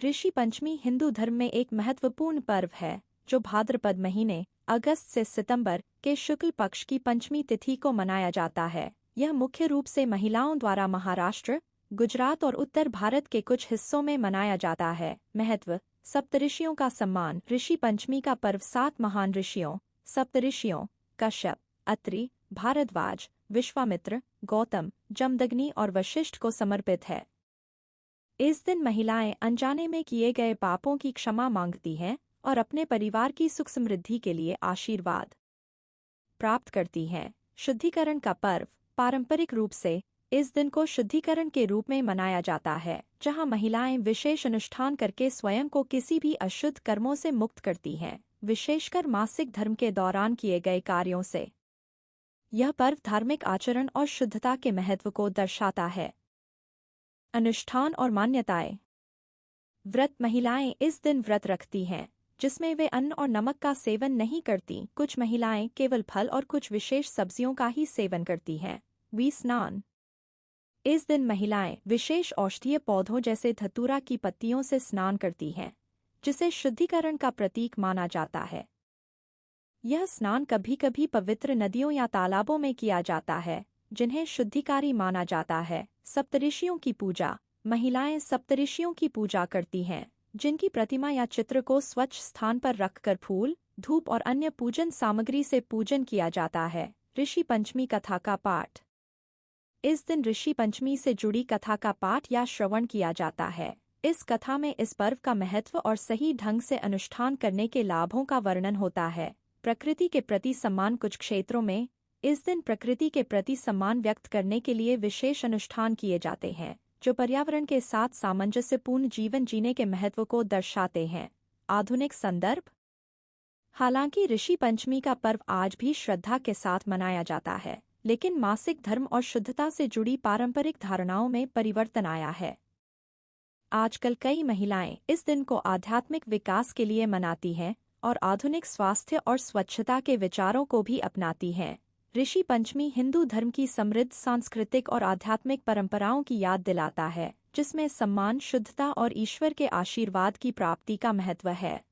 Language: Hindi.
ऋषि पंचमी हिंदू धर्म में एक महत्वपूर्ण पर्व है जो भाद्रपद महीने अगस्त से सितंबर के शुक्ल पक्ष की पंचमी तिथि को मनाया जाता है। यह मुख्य रूप से महिलाओं द्वारा महाराष्ट्र, गुजरात और उत्तर भारत के कुछ हिस्सों में मनाया जाता है। महत्व: सप्तऋषियों का सम्मान। ऋषि पंचमी का पर्व 7 महान ऋषियों सप्तऋषियों कश्यप, अत्रि, भारद्वाज, विश्वामित्र, गौतम, जमदग्नि और वशिष्ठ को समर्पित है। इस दिन महिलाएं अनजाने में किए गए पापों की क्षमा मांगती हैं और अपने परिवार की सुख समृद्धि के लिए आशीर्वाद प्राप्त करती हैं। शुद्धिकरण का पर्व। पारंपरिक रूप से इस दिन को शुद्धिकरण के रूप में मनाया जाता है, जहां महिलाएं विशेष अनुष्ठान करके स्वयं को किसी भी अशुद्ध कर्मों से मुक्त करती हैं, विशेषकर मासिक धर्म के दौरान किए गए कार्यों से। यह पर्व धार्मिक आचरण और शुद्धता के महत्व को दर्शाता है। अनुष्ठान और मान्यताएं। व्रत। महिलाएं इस दिन व्रत रखती हैं, जिसमें वे अन्न और नमक का सेवन नहीं करती। कुछ महिलाएं केवल फल और कुछ विशेष सब्जियों का ही सेवन करती हैं। स्नान। इस दिन महिलाएं विशेष औषधीय पौधों जैसे धतूरा की पत्तियों से स्नान करती हैं, जिसे शुद्धिकरण का प्रतीक माना जाता है। यह स्नान कभी कभी पवित्र नदियों या तालाबों में किया जाता है, जिन्हें शुद्धिकारी माना जाता है। सप्तऋषियों की पूजा। महिलाएं सप्तऋषियों की पूजा करती हैं, जिनकी प्रतिमा या चित्र को स्वच्छ स्थान पर रखकर फूल, धूप और अन्य पूजन सामग्री से पूजन किया जाता है। ऋषि पंचमी कथा का पाठ। इस दिन ऋषि पंचमी से जुड़ी कथा का पाठ या श्रवण किया जाता है। इस कथा में इस पर्व का महत्व और सही ढंग से अनुष्ठान करने के लाभों का वर्णन होता है। प्रकृति के प्रति सम्मान। कुछ क्षेत्रों में इस दिन प्रकृति के प्रति सम्मान व्यक्त करने के लिए विशेष अनुष्ठान किए जाते हैं, जो पर्यावरण के साथ सामंजस्यपूर्ण जीवन जीने के महत्व को दर्शाते हैं। आधुनिक संदर्भ। हालांकि ऋषि पंचमी का पर्व आज भी श्रद्धा के साथ मनाया जाता है, लेकिन मासिक धर्म और शुद्धता से जुड़ी पारंपरिक धारणाओं में परिवर्तन आया है। आजकल कई महिलाएं इस दिन को आध्यात्मिक विकास के लिए मनाती हैं और आधुनिक स्वास्थ्य और स्वच्छता के विचारों को भी अपनाती हैं। ऋषि पंचमी हिंदू धर्म की समृद्ध सांस्कृतिक और आध्यात्मिक परंपराओं की याद दिलाता है, जिसमें सम्मान, शुद्धता और ईश्वर के आशीर्वाद की प्राप्ति का महत्व है।